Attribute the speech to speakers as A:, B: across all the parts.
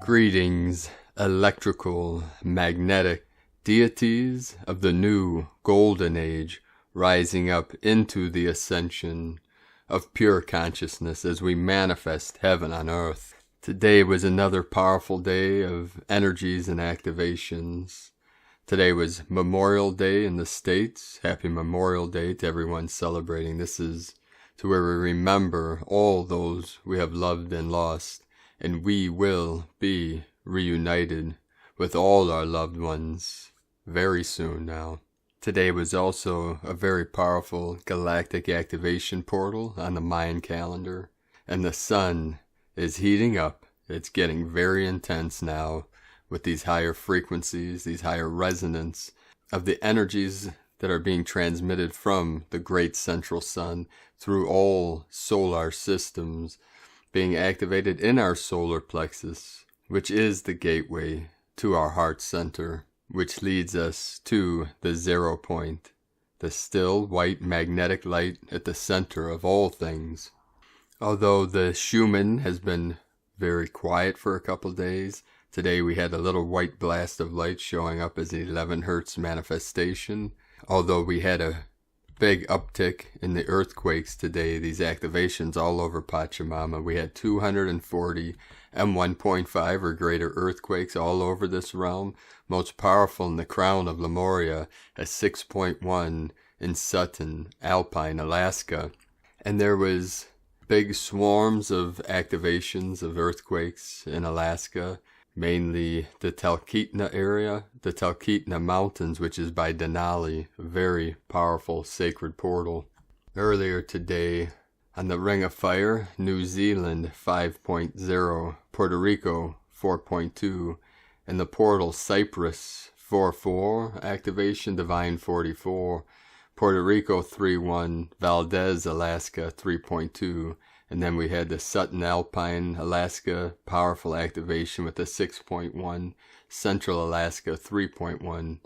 A: Greetings, electrical, magnetic deities of the new golden age, rising up into the ascension of pure consciousness as we manifest heaven on earth. Today was another powerful day of energies and activations. Today was Memorial Day in the States. Happy Memorial Day to everyone celebrating. This is to where we remember all those we have loved and lost, and we will be reunited with all our loved ones very soon now. Today was also a very powerful galactic activation portal on the Mayan calendar, and the sun is heating up. It's getting very intense now with these higher frequencies, these higher resonance of the energies that are being transmitted from the great central sun through all solar systems, being activated in our solar plexus, which is the gateway to our heart center, which leads us to the 0 point, the still white magnetic light at the center of all things. Although the Schumann has been very quiet for a couple days, today we had a little white blast of light showing up as an 11 hertz manifestation. Although we had a big uptick in the earthquakes today, these activations all over Pachamama. We had 240 M1.5 or greater earthquakes all over this realm. Most powerful in the crown of Lemuria at 6.1 in Sutton, Alpine, Alaska. And there was big swarms of activations of earthquakes in Alaska, mainly the Talkeetna area, the Talkeetna Mountains, which is by Denali, a very powerful sacred portal. Earlier today, on the Ring of Fire, New Zealand 5.0, Puerto Rico 4.2, and the portal Cyprus 4.4, activation Divine 44, Puerto Rico 3.1, Valdez, Alaska 3.2, and then we had the Sutton Alpine, Alaska, powerful activation with the 6.1, Central Alaska 3.1,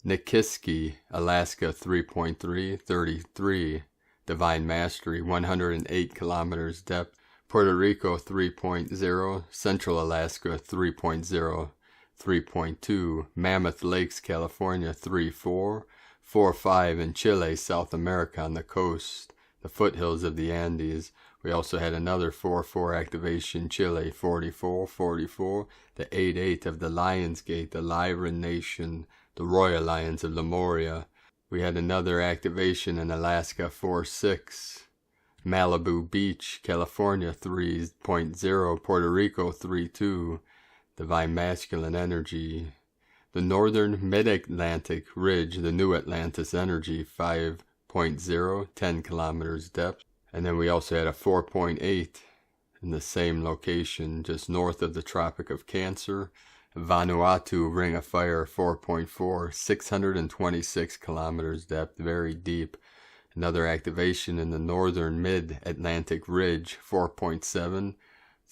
A: Nikiski, Alaska 3.3, 33, Divine Mastery, 108 kilometers depth, Puerto Rico 3.0, Central Alaska 3.0, 3.2, Mammoth Lakes, California 3.4, 4.5 in Chile, South America on the coast, the foothills of the Andes. We also had another 4.4 activation, Chile 44, the 8.8 of the Lions Gate, the Lyran Nation, the Royal Lions of Lemuria. We had another activation in Alaska 4.6, Malibu Beach, California 3.0, Puerto Rico 3.2, Divine Masculine Energy. The Northern Mid-Atlantic Ridge, the New Atlantis Energy 5.0, 10 kilometers depth. And then we also had a 4.8 in the same location, just north of the Tropic of Cancer. Vanuatu Ring of Fire 4.4, 626 kilometers depth, very deep. Another activation in the northern mid-Atlantic Ridge 4.7,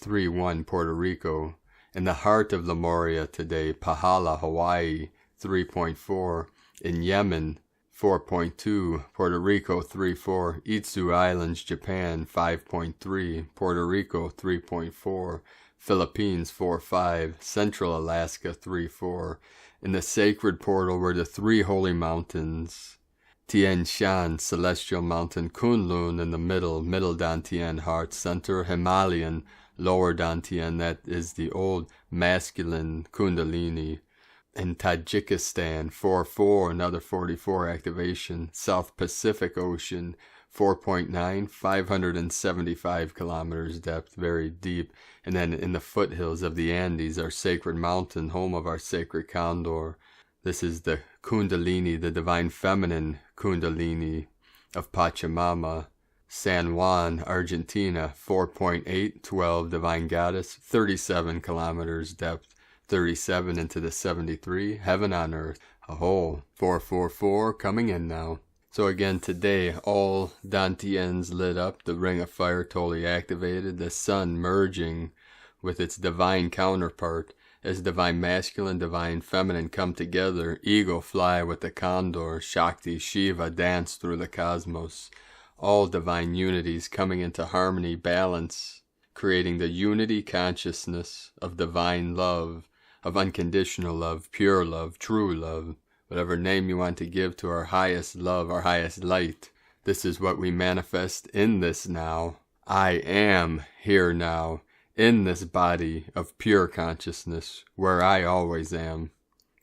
A: 3.1 Puerto Rico. In the heart of Lemuria today, Pahala, Hawaii 3.4, in Yemen 4.2, Puerto Rico 3.4, Itzu Islands, Japan 5.3, Puerto Rico 3.4, Philippines 4.5, Central Alaska 3.4. In the sacred portal were the three holy mountains, Tien Shan, Celestial Mountain, Kunlun in the middle Dantian heart center, Himalayan, Lower Dantian, that is the old masculine Kundalini. In Tajikistan, 4.4, another 44 activation. South Pacific Ocean, 4.9, 575 kilometers depth, very deep. And then in the foothills of the Andes, our sacred mountain, home of our sacred Condor. This is the Kundalini, the divine feminine Kundalini of Pachamama. San Juan, Argentina, 4.8, 12, divine goddess, 37 kilometers depth. 37 into the 73, heaven on earth, a whole 444 coming in now. So again, today, all Dantians lit up, the ring of fire totally activated, the sun merging with its divine counterpart, as divine masculine, divine feminine come together, ego fly with the Condor, Shakti, Shiva dance through the cosmos, all divine unities coming into harmony, balance, creating the unity consciousness of divine love, of unconditional love, pure love, true love, whatever name you want to give to our highest love, our highest light. This is what we manifest in this now. I am here now, in this body of pure consciousness, where I always am.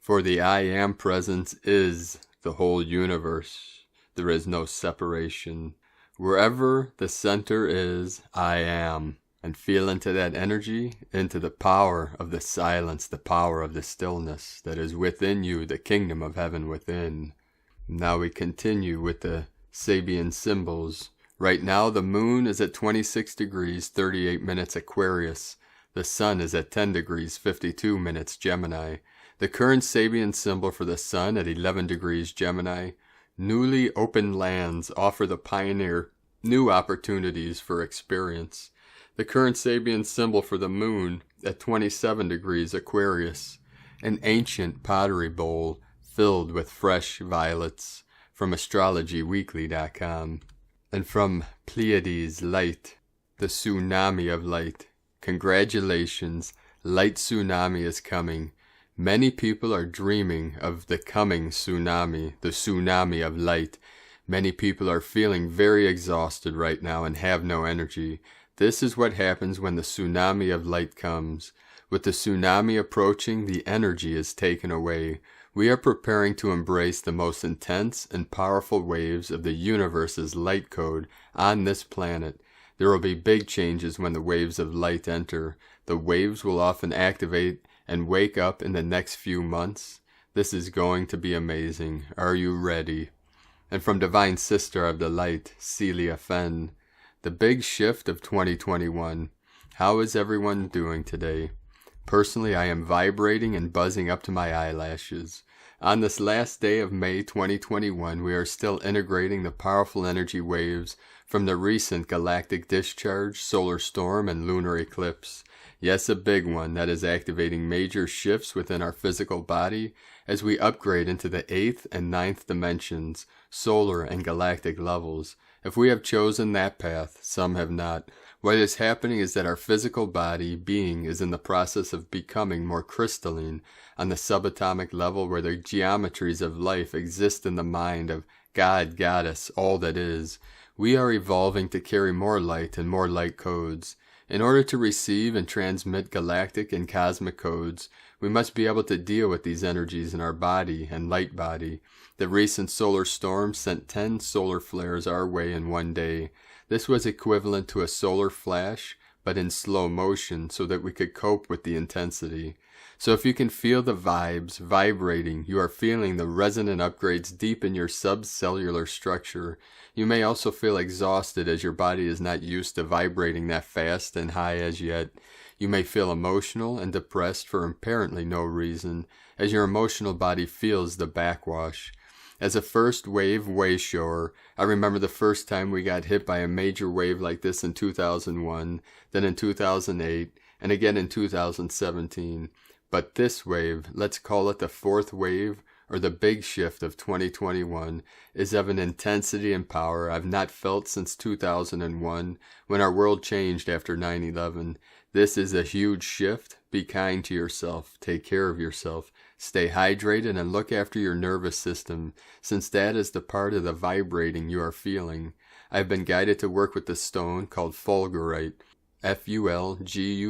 A: For the I am presence is the whole universe. There is no separation. Wherever the center is, I am. And feel into that energy, into the power of the silence, the power of the stillness that is within you, the kingdom of heaven within. Now we continue with the Sabian symbols. Right now the moon is at 26 degrees, 38 minutes Aquarius. The sun is at 10 degrees, 52 minutes Gemini. The current Sabian symbol for the sun at 11 degrees Gemini. Newly opened lands offer the pioneer new opportunities for experience. The current Sabian symbol for the moon at 27 degrees Aquarius. An ancient pottery bowl filled with fresh violets from astrologyweekly.com. And from Pleiades light, the tsunami of light. Congratulations, light tsunami is coming. Many people are dreaming of the coming tsunami, the tsunami of light. Many people are feeling very exhausted right now and have no energy. This is what happens when the tsunami of light comes. With the tsunami approaching, the energy is taken away. We are preparing to embrace the most intense and powerful waves of the universe's light code on this planet. There will be big changes when the waves of light enter. The waves will often activate and wake up in the next few months. This is going to be amazing. Are you ready? And from Divine Sister of the Light, Celia Fenn. The big shift of 2021. How is everyone doing today? Personally, I am vibrating and buzzing up to my eyelashes. On this last day of May 2021, we are still integrating the powerful energy waves from the recent galactic discharge, solar storm, and lunar eclipse. Yes, a big one that is activating major shifts within our physical body as we upgrade into the 8th and 9th dimensions, solar and galactic levels. If we have chosen that path, some have not. What is happening is that our physical body, being, is in the process of becoming more crystalline on the subatomic level where the geometries of life exist in the mind of God, Goddess, all that is. We are evolving to carry more light and more light codes. In order to receive and transmit galactic and cosmic codes, we must be able to deal with these energies in our body and light body. The recent solar storm sent 10 solar flares our way in one day. This was equivalent to a solar flash, but in slow motion so that we could cope with the intensity. So if you can feel the vibes vibrating, you are feeling the resonant upgrades deep in your subcellular structure. You may also feel exhausted as your body is not used to vibrating that fast and high as yet. You may feel emotional and depressed for apparently no reason, as your emotional body feels the backwash. As a first wave wayshower, I remember the first time we got hit by a major wave like this in 2001, then in 2008, and again in 2017. But this wave, let's call it the fourth wave, or the big shift of 2021, is of an intensity and power I've not felt since 2001, when our world changed after 9/11. This is a huge shift. Be kind to yourself. Take care of yourself. Stay hydrated and look after your nervous system, since that is the part of the vibrating you are feeling. I've been guided to work with the stone called fulgurite, Fulgurite,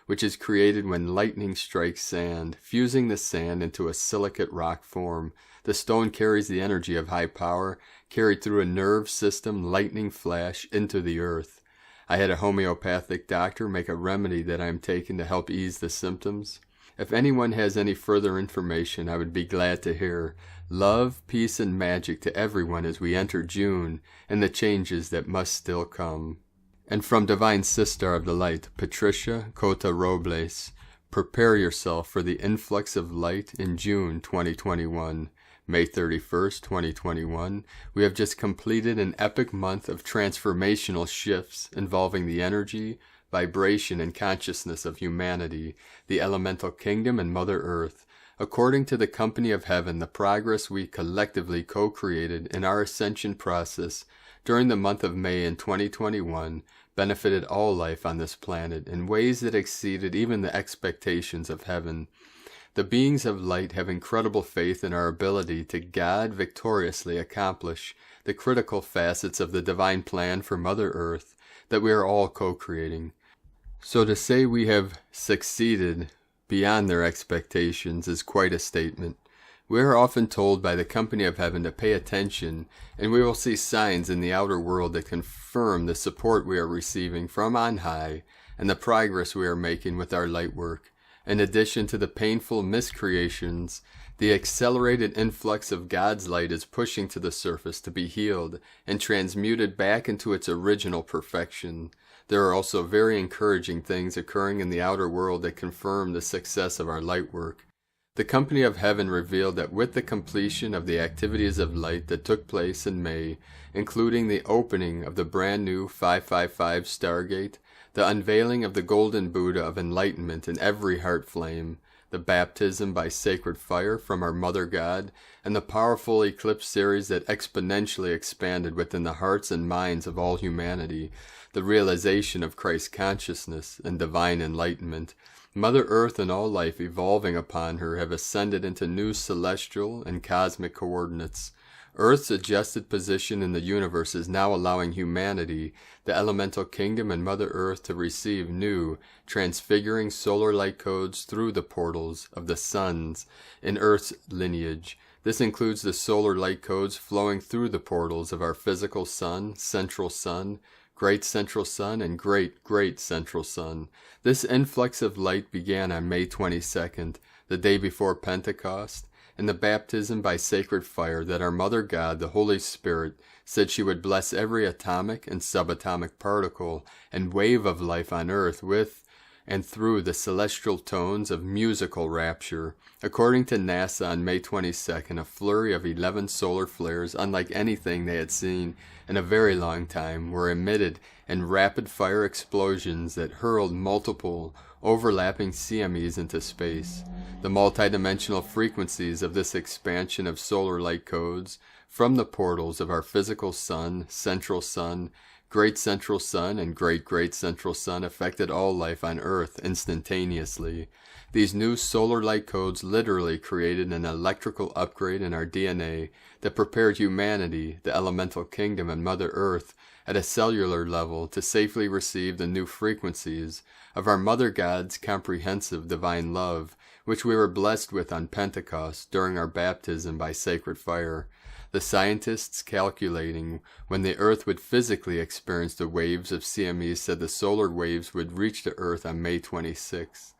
A: which is created when lightning strikes sand, fusing the sand into a silicate rock form. The stone carries the energy of high power, carried through a nerve system lightning flash into the earth. I had a homeopathic doctor make a remedy that I am taking to help ease the symptoms. If anyone has any further information, I would be glad to hear. Love, peace, and magic to everyone as we enter June and the changes that must still come. And from Divine Sister of the Light, Patricia Cota Robles, prepare yourself for the influx of light in June 2021. May 31st, 2021, we have just completed an epic month of transformational shifts involving the energy, vibration, and consciousness of humanity, the elemental kingdom, and Mother Earth. According to the company of heaven, the progress we collectively co-created in our ascension process during the month of May in 2021 benefited all life on this planet in ways that exceeded even the expectations of heaven. The beings of light have incredible faith in our ability to God victoriously accomplish the critical facets of the divine plan for Mother Earth that we are all co-creating. So to say we have succeeded beyond their expectations is quite a statement. We are often told by the company of heaven to pay attention, and we will see signs in the outer world that confirm the support we are receiving from on high and the progress we are making with our light work. In addition to the painful miscreations, the accelerated influx of God's light is pushing to the surface to be healed and transmuted back into its original perfection. There are also very encouraging things occurring in the outer world that confirm the success of our light work. The company of heaven revealed that with the completion of the activities of light that took place in May, including the opening of the brand new 555 Stargate, the unveiling of the Golden Buddha of Enlightenment in every heart flame, the baptism by sacred fire from our Mother God, and the powerful eclipse series that exponentially expanded within the hearts and minds of all humanity, the realization of Christ consciousness and divine enlightenment, Mother Earth and all life evolving upon her have ascended into new celestial and cosmic coordinates. Earth's adjusted position in the universe is now allowing humanity, the elemental kingdom, and Mother Earth to receive new, transfiguring solar light codes through the portals of the suns in Earth's lineage. This includes the solar light codes flowing through the portals of our physical sun, central sun, great central sun, and great, great central sun. This influx of light began on May 22nd, the day before Pentecost, and the baptism by sacred fire that our Mother God, the Holy Spirit, said she would bless every atomic and subatomic particle and wave of life on earth with and through the celestial tones of musical rapture. According to NASA on May 22nd, a flurry of 11 solar flares, unlike anything they had seen in a very long time, were emitted in rapid-fire explosions that hurled multiple overlapping CMEs into space. The multidimensional frequencies of this expansion of solar light codes from the portals of our physical sun, central sun, great central sun, and great great central sun affected all life on Earth instantaneously. These new solar light codes literally created an electrical upgrade in our DNA that prepared humanity, the elemental kingdom, and Mother Earth at a cellular level to safely receive the new frequencies of our Mother God's comprehensive divine love, which we were blessed with on Pentecost during our baptism by sacred fire. The scientists calculating when the Earth would physically experience the waves of CME said the solar waves would reach the Earth on May 26.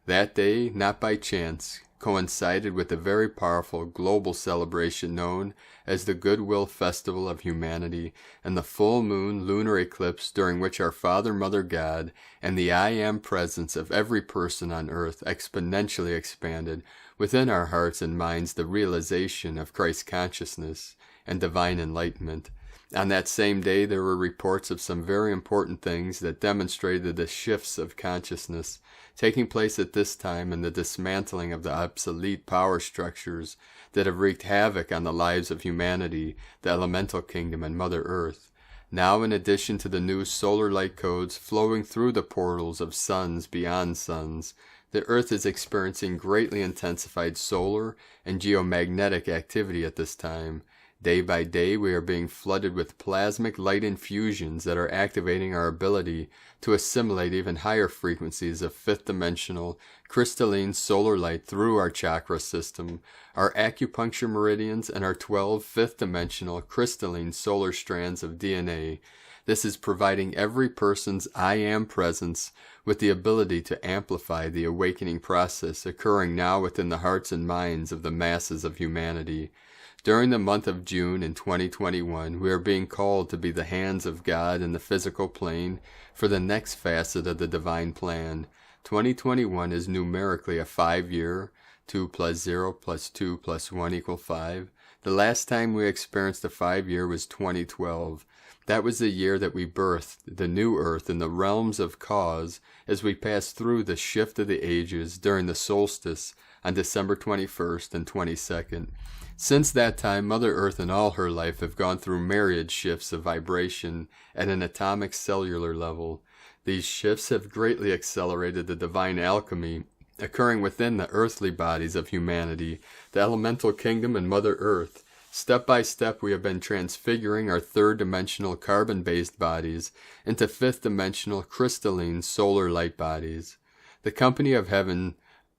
A: That day, not by chance, coincided with a very powerful global celebration known as the Goodwill Festival of Humanity and the full moon lunar eclipse, during which our Father, Mother God, and the I Am presence of every person on earth exponentially expanded within our hearts and minds the realization of Christ consciousness and divine enlightenment. On that same day, there were reports of some very important things that demonstrated the shifts of consciousness taking place at this time and the dismantling of the obsolete power structures that have wreaked havoc on the lives of humanity, the elemental kingdom, and Mother Earth. Now, in addition to the new solar light codes flowing through the portals of suns beyond suns, the Earth is experiencing greatly intensified solar and geomagnetic activity at this time. Day by day, we are being flooded with plasmic light infusions that are activating our ability to assimilate even higher frequencies of fifth-dimensional, crystalline solar light through our chakra system, our acupuncture meridians, and our 12 fifth-dimensional crystalline solar strands of DNA. This is providing every person's I Am presence with the ability to amplify the awakening process occurring now within the hearts and minds of the masses of humanity. During the month of June in 2021, we are being called to be the hands of God in the physical plane for the next facet of the divine plan. 2021 is numerically a 5-year, 2 + 0 + 2 + 1 = 5, The last time we experienced a 5-year was 2012. That was the year that we birthed the new Earth in the realms of cause as we passed through the shift of the ages during the solstice on December 21st and 22nd. Since that time, Mother Earth and all her life have gone through myriad shifts of vibration at an atomic cellular level. These shifts have greatly accelerated the divine alchemy occurring within the earthly bodies of humanity, the elemental kingdom and Mother Earth. Step by step, we have been transfiguring our third-dimensional carbon-based bodies into fifth-dimensional crystalline solar light bodies. The Company of Heaven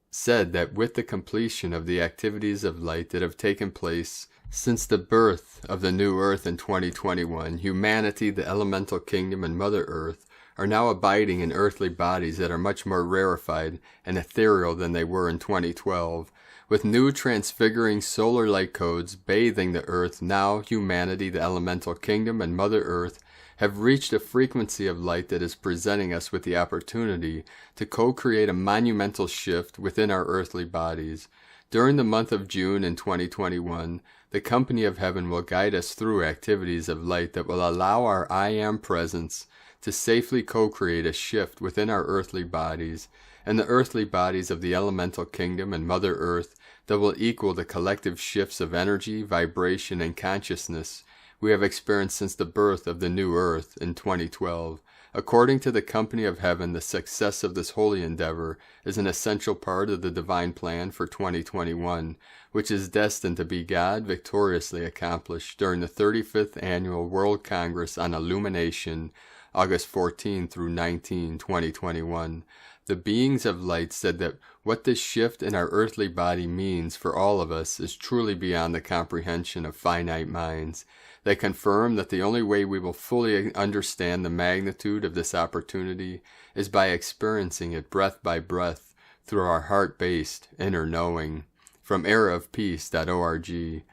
A: said that with the completion of the activities of light that have taken place since the birth of the new Earth in 2021, humanity, the elemental kingdom, and Mother Earth are now abiding in earthly bodies that are much more rarefied and ethereal than they were in 2012. With new transfiguring solar light codes bathing the Earth, now humanity, the elemental kingdom, and Mother Earth have reached a frequency of light that is presenting us with the opportunity to co-create a monumental shift within our earthly bodies. During the month of June in 2021, the Company of Heaven will guide us through activities of light that will allow our I Am presence to safely co-create a shift within our earthly bodies and the earthly bodies of the elemental kingdom and Mother Earth that will equal the collective shifts of energy, vibration, and consciousness we have experienced since the birth of the new Earth in 2012. According to the Company of Heaven, the success of this holy endeavor is an essential part of the divine plan for 2021, which is destined to be God victoriously accomplished during the 35th Annual World Congress on Illumination, August 14 through 19, 2021. The beings of light said that what this shift in our earthly body means for all of us is truly beyond the comprehension of finite minds. They confirm that the only way we will fully understand the magnitude of this opportunity is by experiencing it breath by breath through our heart-based inner knowing. From eraofpeace.org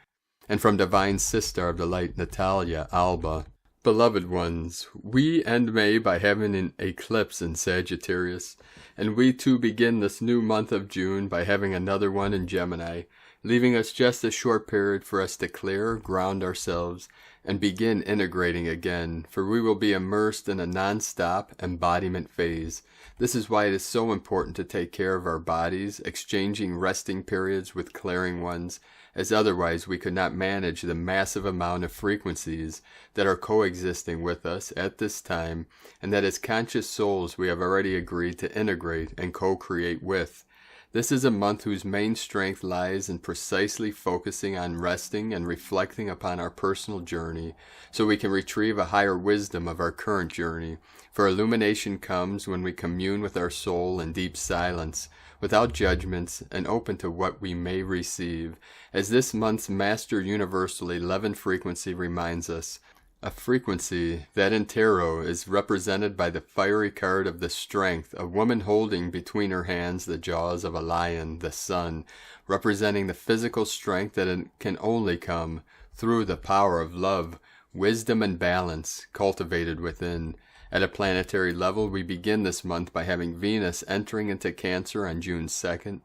A: and from Divine Sister of the Light, Natalia Alba. Beloved ones, we end May by having an eclipse in Sagittarius, and we too begin this new month of June by having another one in Gemini, leaving us just a short period for us to clear, ground ourselves, and begin integrating again, for we will be immersed in a non-stop embodiment phase. This is why it is so important to take care of our bodies, exchanging resting periods with clearing ones, as otherwise we could not manage the massive amount of frequencies that are coexisting with us at this time, and that as conscious souls we have already agreed to integrate and co-create with. This is a month whose main strength lies in precisely focusing on resting and reflecting upon our personal journey, so we can retrieve a higher wisdom of our current journey. For illumination comes when we commune with our soul in deep silence, without judgments, and open to what we may receive. As this month's Master Universal 11 frequency reminds us, a frequency that in tarot is represented by the fiery card of the strength, a woman holding between her hands the jaws of a lion, the sun, representing the physical strength that can only come through the power of love, wisdom, and balance cultivated within. At a planetary level, we begin this month by having Venus entering into Cancer on June 2nd.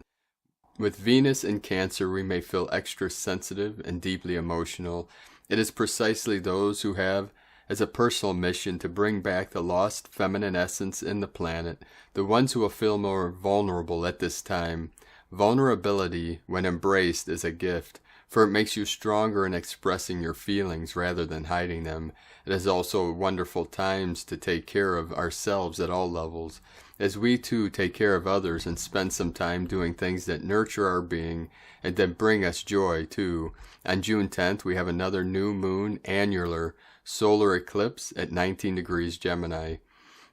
A: With Venus in Cancer, we may feel extra sensitive and deeply emotional. It is precisely those who have as a personal mission to bring back the lost feminine essence in the planet, the ones who will feel more vulnerable at this time. Vulnerability, when embraced, is a gift, for it makes you stronger in expressing your feelings rather than hiding them. It is also wonderful times to take care of ourselves at all levels, as we too take care of others and spend some time doing things that nurture our being and that bring us joy too. On June 10th, we have another new moon annular solar eclipse at 19 degrees Gemini.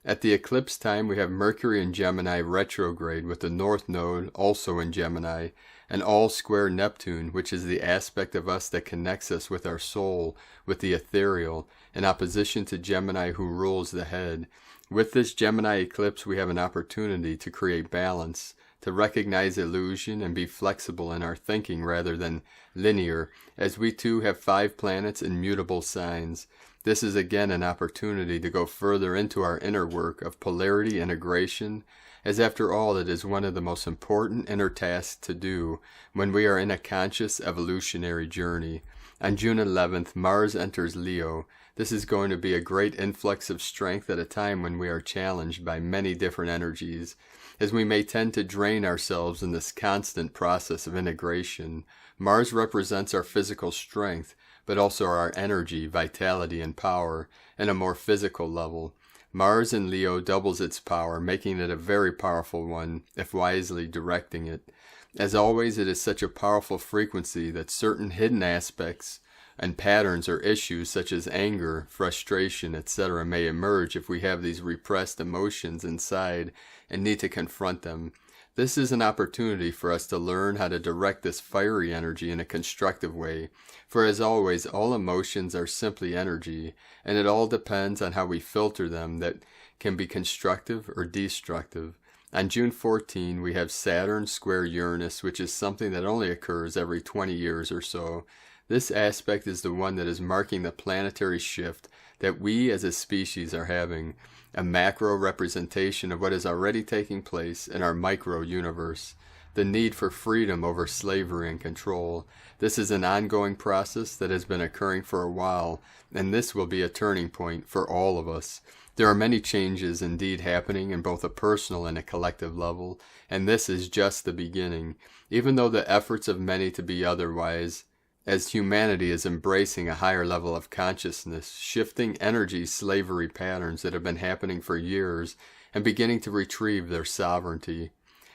A: At the eclipse time, we have Mercury in Gemini retrograde with the North Node also in Gemini, and all square Neptune, which is the aspect of us that connects us with our soul, with the ethereal, in opposition to Gemini who rules the head. With this Gemini eclipse, we have an opportunity to create balance, to recognize illusion and be flexible in our thinking rather than linear, as we too have 5 planets in mutable signs. This is again an opportunity to go further into our inner work of polarity integration, as after all it is one of the most important inner tasks to do when we are in a conscious evolutionary journey. On June 11th, Mars enters Leo. This is going to be a great influx of strength at a time when we are challenged by many different energies, as we may tend to drain ourselves in this constant process of integration. Mars represents our physical strength, but also our energy, vitality, and power in a more physical level. Mars in Leo doubles its power, making it a very powerful one, if wisely directing it. As always, it is such a powerful frequency that certain hidden aspects and patterns or issues such as anger, frustration, etc. may emerge if we have these repressed emotions inside and need to confront them. This is an opportunity for us to learn how to direct this fiery energy in a constructive way, for as always, all emotions are simply energy, and it all depends on how we filter them that can be constructive or destructive. On June 14, we have Saturn square Uranus, which is something that only occurs every 20 years or so. This aspect is the one that is marking the planetary shift that we as a species are having, a macro representation of what is already taking place in our micro universe, the need for freedom over slavery and control. This is an ongoing process that has been occurring for a while, and this will be a turning point for all of us. There are many changes indeed happening in both a personal and a collective level, and this is just the beginning, even though the efforts of many to be otherwise, as humanity is embracing a higher level of consciousness, shifting energy slavery patterns that have been happening for years and beginning to retrieve their sovereignty.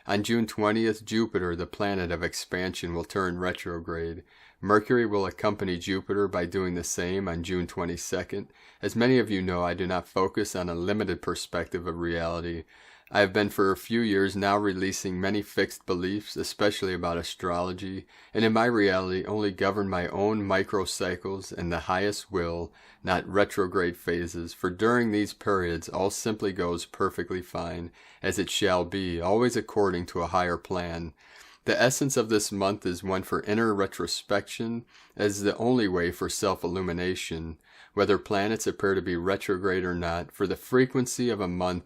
A: On June 20th, Jupiter, the planet of expansion, will turn retrograde. Mercury will accompany Jupiter by doing the same on June 22nd. As many of you know, I do not focus on a limited perspective of reality. I have been for a few years now releasing many fixed beliefs, especially about astrology, and in my reality only govern my own microcycles and the highest will, not retrograde phases, for during these periods all simply goes perfectly fine, as it shall be, always according to a higher plan. The essence of this month is one for inner retrospection, as the only way for self-illumination, whether planets appear to be retrograde or not, for the frequency of a month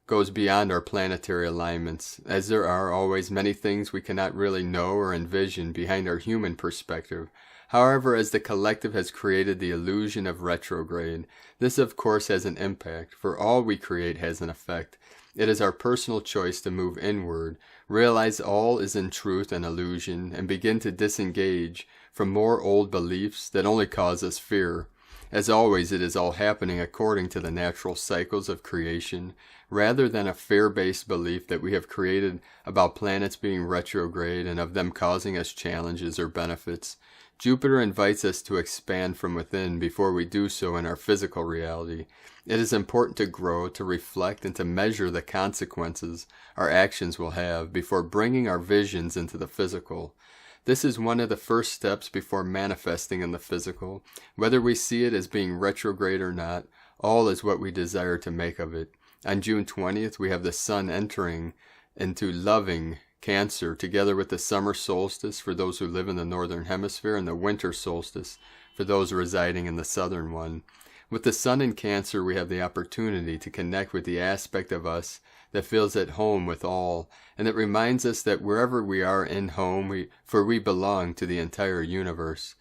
A: goes beyond our planetary alignments, as there are always many things we cannot really know or envision behind our human perspective. However, as the collective has created the illusion of retrograde, this of course has an impact, for all we create has an effect. It is our personal choice to move inward, realize all is in truth an illusion, and begin to disengage from more old beliefs that only cause us fear. As always, it is all happening according to the natural cycles of creation, rather than a fear-based belief that we have created about planets being retrograde and of them causing us challenges or benefits. Jupiter invites us to expand from within before we do so in our physical reality. It is important to grow, to reflect, and to measure the consequences our actions will have before bringing our visions into the physical. This is one of the first steps before manifesting in the physical. Whether we see it as being retrograde or not, all is what we desire to make of it. On June 20th, we have the Sun entering into loving Cancer, together with the summer solstice for those who live in the northern hemisphere and the winter solstice for those residing in the southern one. With the Sun in Cancer, we have the opportunity to connect with the aspect of us that feels at home with all, and it reminds us that wherever we are in home, we belong to the entire universe.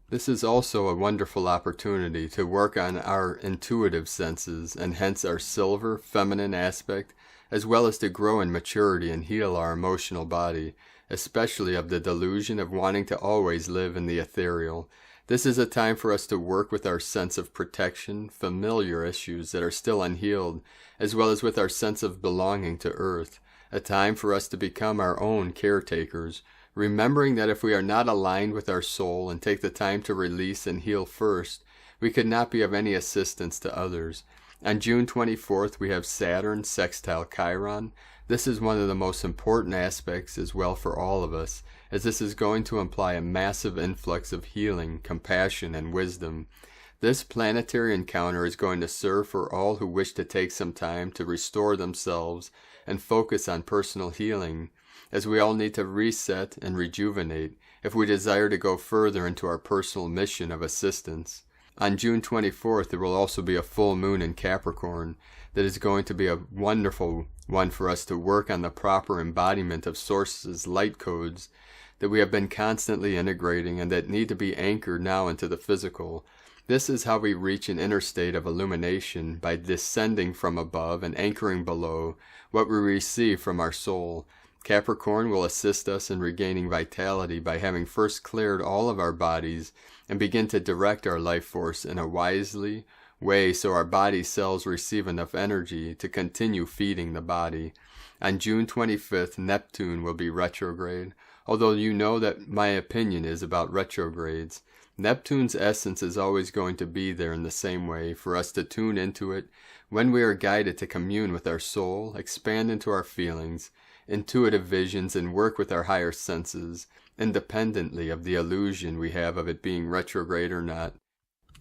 A: This is also a wonderful opportunity to work on our intuitive senses, and hence our silver, feminine aspect, as well as to grow in maturity and heal our emotional body, especially of the delusion of wanting to always live in the ethereal. This is a time for us to work with our sense of protection, familiar issues that are still unhealed, as well as with our sense of belonging to Earth, a time for us to become our own caretakers, remembering that if we are not aligned with our soul and take the time to release and heal first, we could not be of any assistance to others. On June 24th, we have Saturn sextile Chiron. This is one of the most important aspects as well for all of us, as this is going to imply a massive influx of healing, compassion, and wisdom. This planetary encounter is going to serve for all who wish to take some time to restore themselves and focus on personal healing, as we all need to reset and rejuvenate if we desire to go further into our personal mission of assistance. On June 24th, there will also be a full moon in Capricorn that is going to be a wonderful one for us to work on the proper embodiment of Source's light codes that we have been constantly integrating and that need to be anchored now into the physical. This is how we reach an inner state of illumination, by descending from above and anchoring below what we receive from our soul. Capricorn will assist us in regaining vitality by having first cleared all of our bodies and begin to direct our life force in a wisely way so our body cells receive enough energy to continue feeding the body. On June 25th, Neptune will be retrograde. Although you know that my opinion is about retrogrades, Neptune's essence is always going to be there in the same way for us to tune into it when we are guided to commune with our soul, expand into our feelings, intuitive visions, and work with our higher senses, independently of the illusion we have of it being retrograde or not.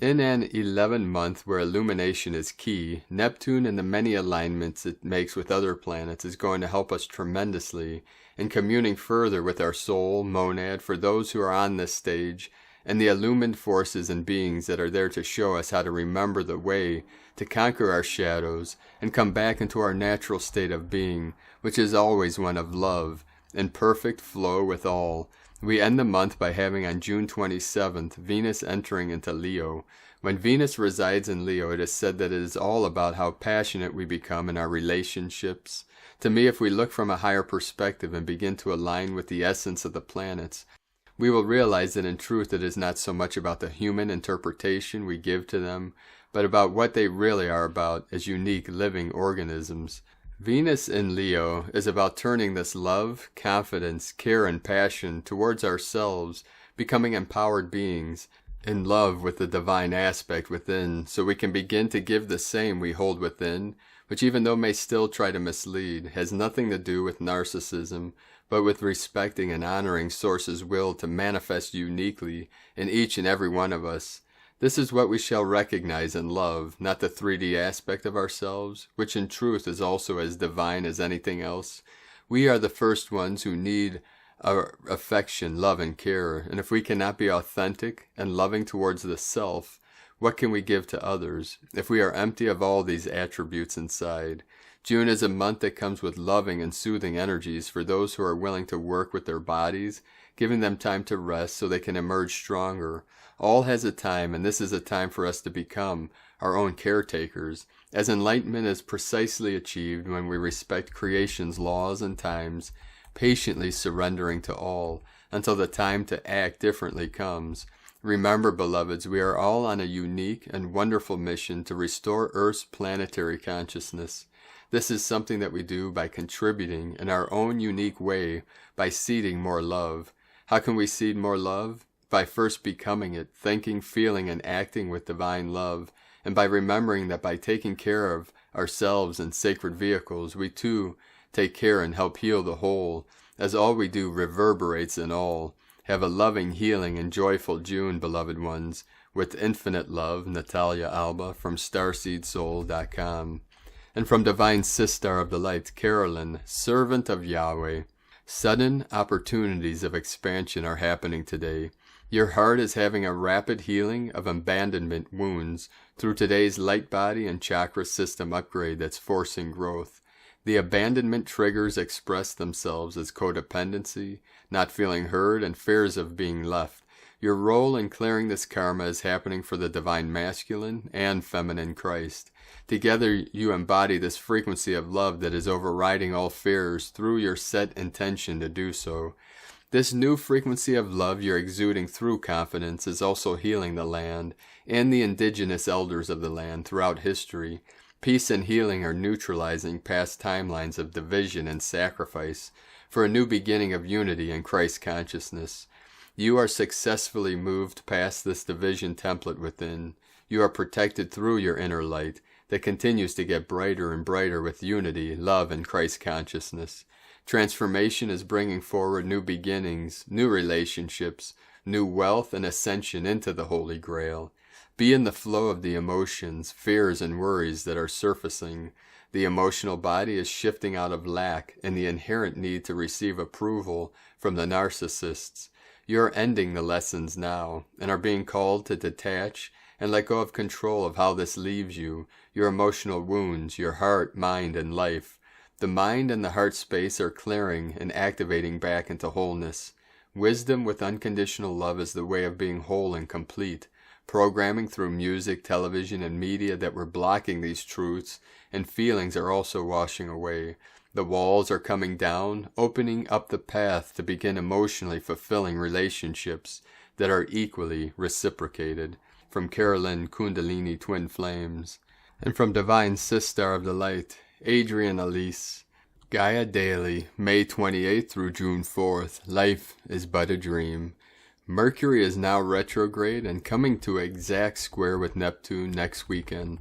A: In an 11-month where illumination is key, Neptune and the many alignments it makes with other planets is going to help us tremendously in communing further with our soul, monad, for those who are on this stage, and the illumined forces and beings that are there to show us how to remember the way to conquer our shadows and come back into our natural state of being, which is always one of love, in perfect flow with all. We end the month by having on June 27th Venus entering into Leo. When Venus resides in Leo, it is said that it is all about how passionate we become in our relationships. To me, if we look from a higher perspective and begin to align with the essence of the planets, we will realize that in truth it is not so much about the human interpretation we give to them, but about what they really are about as unique living organisms. Venus in Leo is about turning this love, confidence, care, and passion towards ourselves, becoming empowered beings, in love with the divine aspect within, so we can begin to give the same we hold within, which even though may still try to mislead, has nothing to do with narcissism, but with respecting and honoring Source's will to manifest uniquely in each and every one of us. This is what we shall recognize and love, not the 3D aspect of ourselves, which in truth is also as divine as anything else. We are the first ones who need our affection, love, and care, and if we cannot be authentic and loving towards the self, what can we give to others, if we are empty of all these attributes inside? June is a month that comes with loving and soothing energies for those who are willing to work with their bodies, giving them time to rest so they can emerge stronger. All has a time, and this is a time for us to become our own caretakers, as enlightenment is precisely achieved when we respect creation's laws and times, patiently surrendering to all, until the time to act differently comes. Remember, beloveds, we are all on a unique and wonderful mission to restore Earth's planetary consciousness. This is something that we do by contributing in our own unique way, by seeding more love. How can we seed more love? By first becoming it, thinking, feeling, and acting with divine love, and by remembering that by taking care of ourselves and sacred vehicles, we too take care and help heal the whole, as all we do reverberates in all. Have a loving, healing, and joyful June, beloved ones. With infinite love, Natalia Alba from StarseedSoul.com. And from Divine Sister of the Light, Carolyn, servant of Yahweh. Sudden opportunities of expansion are happening today. Your heart is having a rapid healing of abandonment wounds through today's light body and chakra system upgrade that's forcing growth. The abandonment triggers express themselves as codependency, not feeling heard, and fears of being left. Your role in clearing this karma is happening for the divine masculine and feminine Christ. Together you embody this frequency of love that is overriding all fears through your set intention to do so. This new frequency of love you're exuding through confidence is also healing the land and the indigenous elders of the land throughout history. Peace and healing are neutralizing past timelines of division and sacrifice for a new beginning of unity in Christ consciousness. You are successfully moved past this division template within. You are protected through your inner light that continues to get brighter and brighter with unity, love, and Christ consciousness. Transformation is bringing forward new beginnings, new relationships, new wealth, and ascension into the Holy Grail. Be in the flow of the emotions, fears, and worries that are surfacing. The emotional body is shifting out of lack and the inherent need to receive approval from the narcissists. You are ending the lessons now and are being called to detach and let go of control of how this leaves you, your emotional wounds, your heart, mind, and life. The mind and the heart space are clearing and activating back into wholeness. Wisdom with unconditional love is the way of being whole and complete. Programming through music, television, and media that were blocking these truths and feelings are also washing away. The walls are coming down, opening up the path to begin emotionally fulfilling relationships that are equally reciprocated. From Carolyn Kundalini Twin Flames. And from Divine Sister of the Light, Adrian Elise. Gaia Daily, May 28th through June 4th. Life is but a dream. Mercury is now retrograde and coming to exact square with Neptune next weekend.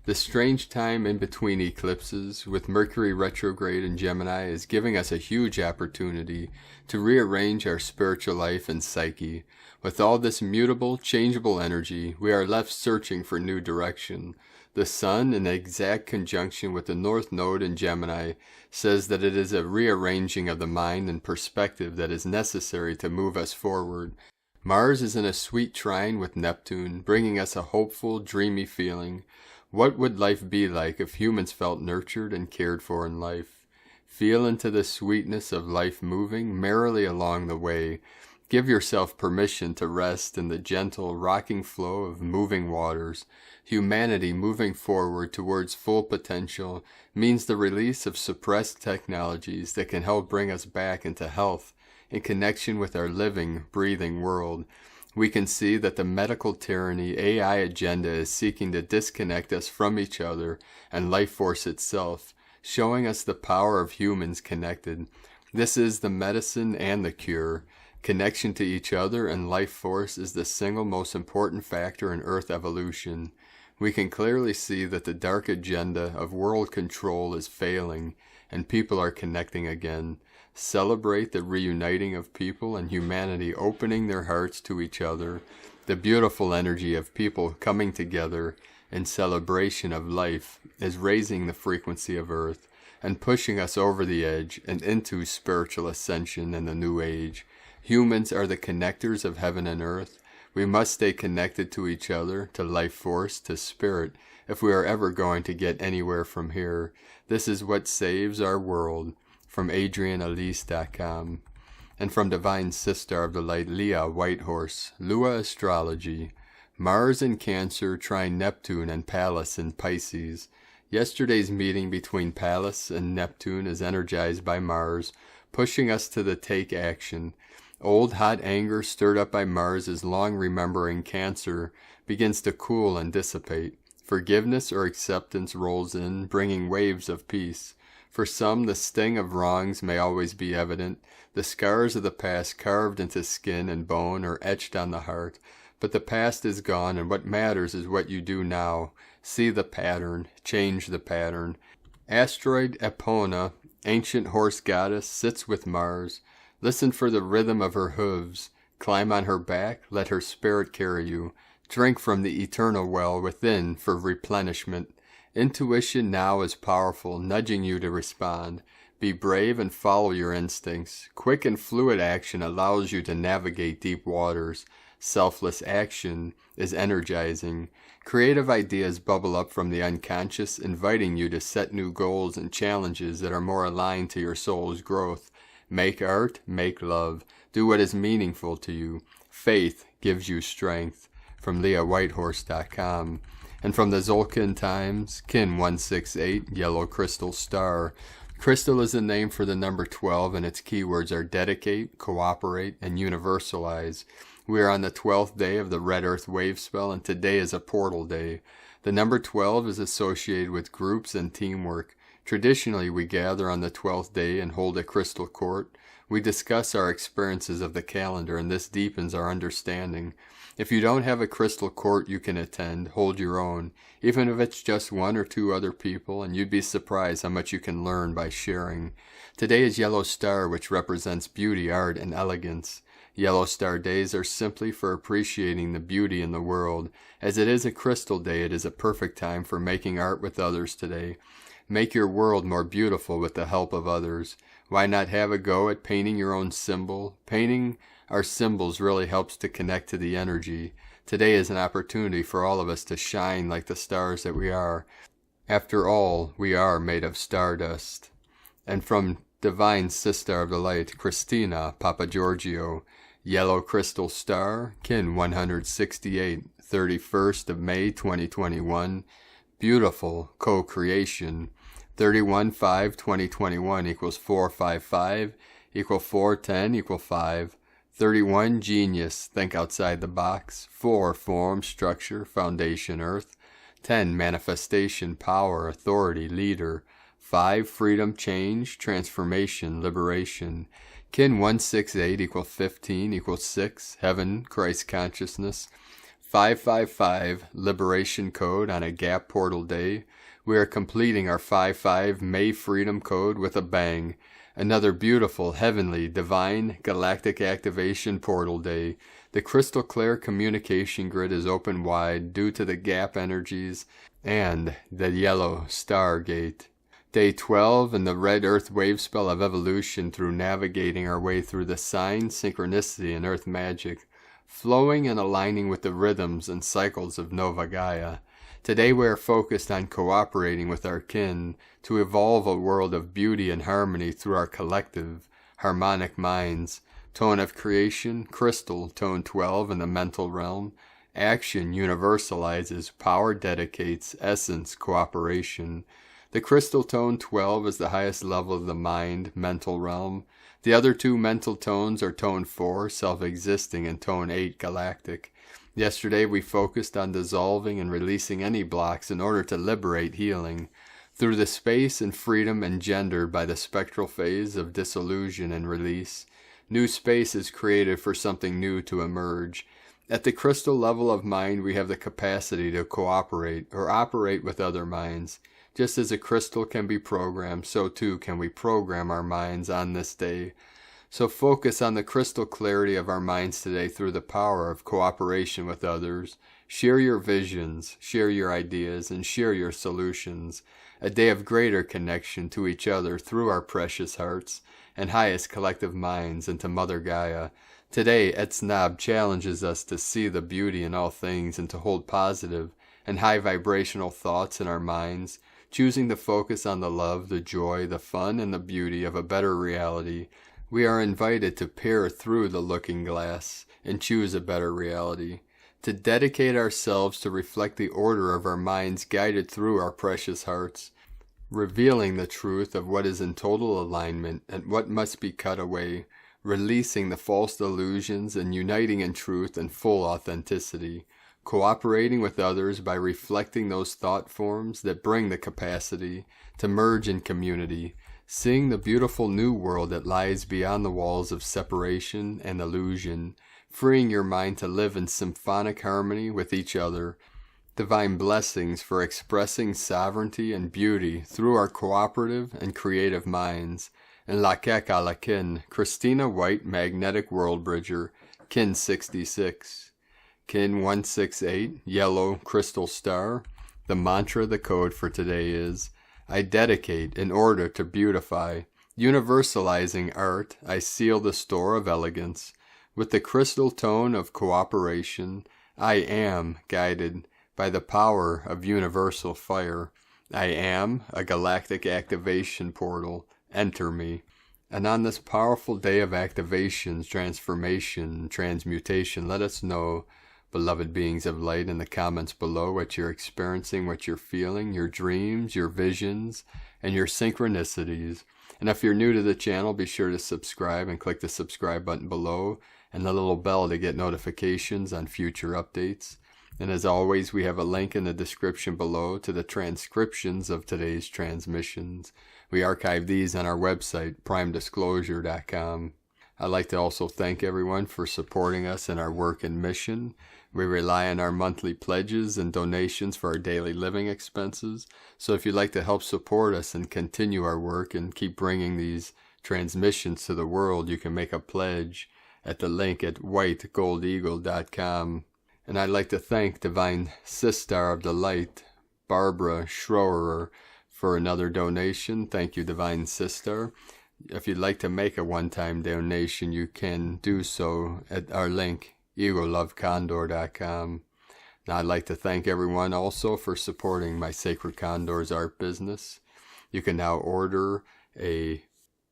A: The strange time in between eclipses, with Mercury retrograde in Gemini, is giving us a huge opportunity to rearrange our spiritual life and psyche. With all this mutable, changeable energy, we are left searching for new direction. The Sun, in exact conjunction with the North Node in Gemini, says that it is a rearranging of the mind and perspective that is necessary to move us forward. Mars is in a sweet trine with Neptune, bringing us a hopeful, dreamy feeling. What would life be like if humans felt nurtured and cared for in life? Feel into the sweetness of life moving merrily along the way. Give yourself permission to rest in the gentle, rocking flow of moving waters. Humanity moving forward towards full potential means the release of suppressed technologies that can help bring us back into health in connection with our living, breathing world. We can see that the medical tyranny AI agenda is seeking to disconnect us from each other and life force itself, showing us the power of humans connected. This is the medicine and the cure. Connection to each other and life force is the single most important factor in Earth evolution. We can clearly see that the dark agenda of world control is failing, and people are connecting again. Celebrate the reuniting of people and humanity opening their hearts to each other, the beautiful energy of people coming together in celebration of life is raising the frequency of Earth and pushing us over the edge and into spiritual ascension in the new age. Humans are the connectors of heaven and earth. We must stay connected to each other, to life force, to spirit, if we are ever going to get anywhere from here. This is what saves our world. From AdrianElise.com. And from Divine Sister of the Light, Leah Whitehorse, Lua Astrology. Mars in Cancer trine Neptune and Pallas in Pisces. Yesterday's meeting between Pallas and Neptune is energized by Mars, pushing us to the take action. Old hot anger stirred up by Mars is long remembering Cancer begins to cool and dissipate. Forgiveness or acceptance rolls in, bringing waves of peace. For some, the sting of wrongs may always be evident. The scars of the past carved into skin and bone are etched on the heart. But the past is gone, and what matters is what you do now. See the pattern. Change the pattern. Asteroid Epona, ancient horse goddess, sits with Mars. Listen for the rhythm of her hooves. Climb on her back. Let her spirit carry you. Drink from the eternal well within for replenishment. Intuition now is powerful, nudging you to respond. Be brave and follow your instincts. Quick and fluid action allows you to navigate deep waters. Selfless action is energizing. Creative ideas bubble up from the unconscious, inviting you to set new goals and challenges that are more aligned to your soul's growth. Make art, make love. Do what is meaningful to you. Faith gives you strength. From LeahWhitehorse.com. And from the Zolkin Times, Kin 168, Yellow Crystal Star. Crystal is the name for the number 12, and its keywords are dedicate, cooperate, and universalize. We are on the 12th day of the Red Earth Wave Spell, and today is a portal day. The number 12 is associated with groups and teamwork. Traditionally, we gather on the 12th day and hold a crystal court. We discuss our experiences of the calendar, and this deepens our understanding. If you don't have a crystal court you can attend, hold your own, even if it's just one or two other people, and you'd be surprised how much you can learn by sharing. Today is Yellow Star, which represents beauty, art, and elegance. Yellow Star days are simply for appreciating the beauty in the world. As it is a crystal day, it is a perfect time for making art with others today. Make your world more beautiful with the help of others. Why not have a go at painting your own symbol? Painting our symbols really helps to connect to the energy. Today is an opportunity for all of us to shine like the stars that we are. After all, we are made of stardust. And from Divine Sister of the Light, Christina Papa Giorgio, Yellow Crystal Star, Kin 168, 31st of May 2021, Beautiful Co-Creation, 31/5/2021 equals 455, equal 410, equal 5, 31 Genius, think outside the box, 4 Form, Structure, Foundation, Earth, 10 Manifestation, Power, Authority, Leader, 5 Freedom, Change, Transformation, Liberation, Kin 168 equal 15 equal 6, Heaven, Christ Consciousness, 555 Liberation Code on a Gap Portal Day. We are completing our 5/5 May Freedom Code with a bang. Another beautiful, heavenly, divine, galactic activation portal day. The crystal clear communication grid is open wide due to the gap energies and the yellow star gate. Day 12 in the red earth wave spell of evolution through navigating our way through the signs, synchronicity, and earth magic, flowing and aligning with the rhythms and cycles of Nova Gaia. Today we are focused on cooperating with our kin to evolve a world of beauty and harmony through our collective, harmonic minds. Tone of creation, crystal, tone 12 in the mental realm. Action universalizes, power dedicates, essence, cooperation. The crystal tone 12 is the highest level of the mind, mental realm. The other two mental tones are tone 4, self-existing, and tone 8, galactic. Yesterday we focused on dissolving and releasing any blocks in order to liberate healing. Through the space and freedom engendered by the spectral phase of dissolution and release, new space is created for something new to emerge. At the crystal level of mind we have the capacity to cooperate or operate with other minds. Just as a crystal can be programmed, so too can we program our minds on this day. So focus on the crystal clarity of our minds today through the power of cooperation with others. Share your visions, share your ideas, and share your solutions. A day of greater connection to each other through our precious hearts and highest collective minds into Mother Gaia. Today, Etznab challenges us to see the beauty in all things and to hold positive and high vibrational thoughts in our minds, choosing to focus on the love, the joy, the fun, and the beauty of a better reality. We are invited to peer through the looking glass and choose a better reality, to dedicate ourselves to reflect the order of our minds guided through our precious hearts, revealing the truth of what is in total alignment and what must be cut away, releasing the false illusions and uniting in truth and full authenticity, cooperating with others by reflecting those thought forms that bring the capacity to merge in community, seeing the beautiful new world that lies beyond the walls of separation and illusion, freeing your mind to live in symphonic harmony with each other. Divine blessings for expressing sovereignty and beauty through our cooperative and creative minds. And Lakek Alakin, Christina White, Magnetic World Bridger, Kin 66. Kin 168, Yellow Crystal Star. The mantra, the code for today is, I dedicate in order to beautify. Universalizing art, I seal the store of elegance. With the crystal tone of cooperation, I am guided by the power of universal fire. I am a galactic activation portal. Enter me. And on this powerful day of activations, transformation, transmutation, let us know, beloved beings of light, in the comments below what you're experiencing, what you're feeling, your dreams, your visions, and your synchronicities. And if you're new to the channel, be sure to subscribe and click the subscribe button below and the little bell to get notifications on future updates. And as always, we have a link in the description below to the transcriptions of today's transmissions. We archive these on our website, primedisclosure.com. I'd like to also thank everyone for supporting us in our work and mission. We rely on our monthly pledges and donations for our daily living expenses. So if you'd like to help support us and continue our work and keep bringing these transmissions to the world, you can make a pledge at the link at whitegoldeagle.com. And I'd like to thank Divine Sister of the Light, Barbara Schroer, for another donation. Thank you, Divine Sister. If you'd like to make a one-time donation, you can do so at our link EgoLoveCondor.com. Now, I'd like to thank everyone also for supporting my Sacred Condors art business. You can now order a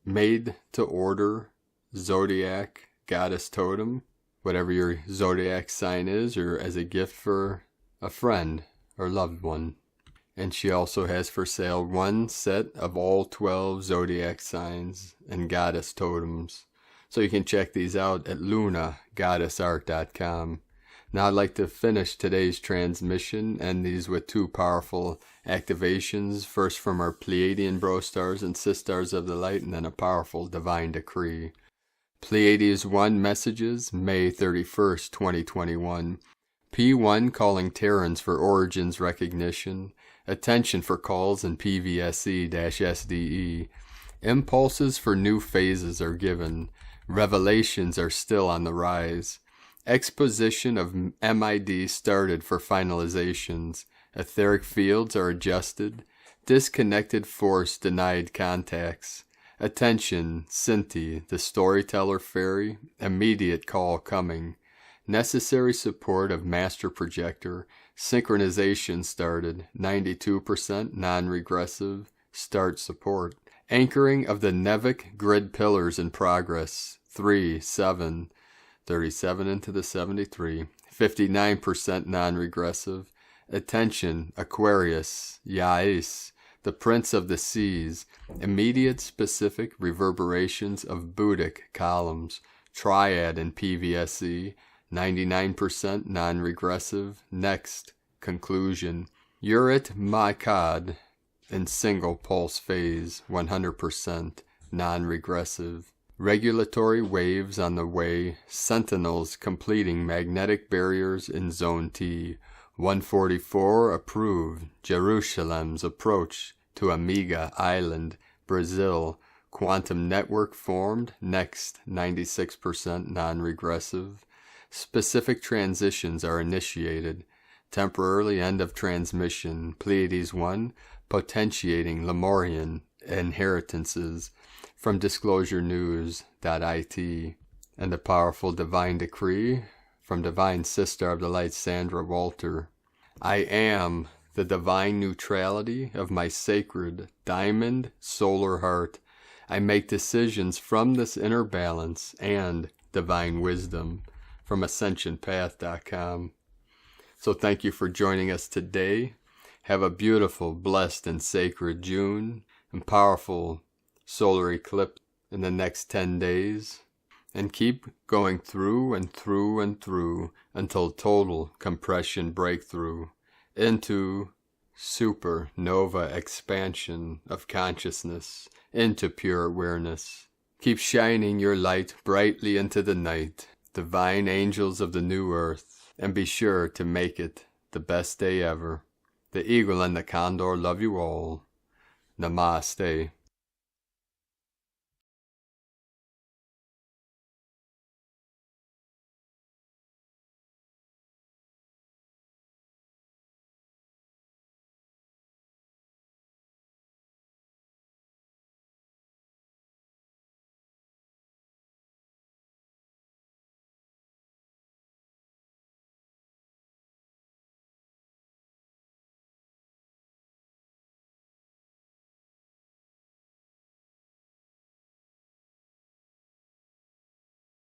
A: made-to-order Zodiac Goddess Totem, whatever your Zodiac sign is, or as a gift for a friend or loved one. And she also has for sale one set of all 12 Zodiac signs and Goddess Totems. So you can check these out at LunaGoddessArt.com. Now I'd like to finish today's transmission, and these with two powerful activations. First from our Pleiadian bro stars and sisters of the light, and then a powerful divine decree. Pleiades 1 messages, May 31st, 2021. P1 calling Terrans for origins recognition. Attention for calls in PVSE-SDE. Impulses for new phases are given. Revelations are still on the rise. Exposition of MID started for finalizations. Etheric fields are adjusted. Disconnected force denied contacts. Attention, Sinti, the storyteller fairy. Immediate call coming. Necessary support of master projector. Synchronization started. 92% non-regressive. Start support. Anchoring of the Nevic grid pillars in progress. 3, 7. 37 into the 73, 59% non-regressive. Attention, Aquarius, Yais, the Prince of the Seas, immediate specific reverberations of Buddhic columns, Triad in PVSE, 99% non-regressive. Next, conclusion, Urit Ma'kad in single pulse phase, 100% non-regressive. Regulatory waves on the way, sentinels completing magnetic barriers in Zone T. 144 approved, Jerusalem's approach to Amiga Island, Brazil. Quantum network formed, next, 96% non-regressive. Specific transitions are initiated. Temporarily end of transmission, Pleiades 1, potentiating Lemurian inheritances. From disclosurenews.it, and the powerful divine decree from divine sister of the light Sandra Walter. I am the divine neutrality of my sacred diamond solar heart. I make decisions from this inner balance and divine wisdom. From ascensionpath.com. So thank you for joining us today. Have a beautiful, blessed, and sacred June, and powerful solar eclipse in the next 10 days, and keep going through and through and through until total compression breakthrough into supernova expansion of consciousness into pure awareness. Keep shining your light brightly into the night, divine angels of the new earth, and be sure to make it the best day ever. The eagle and the condor love you all. Namaste.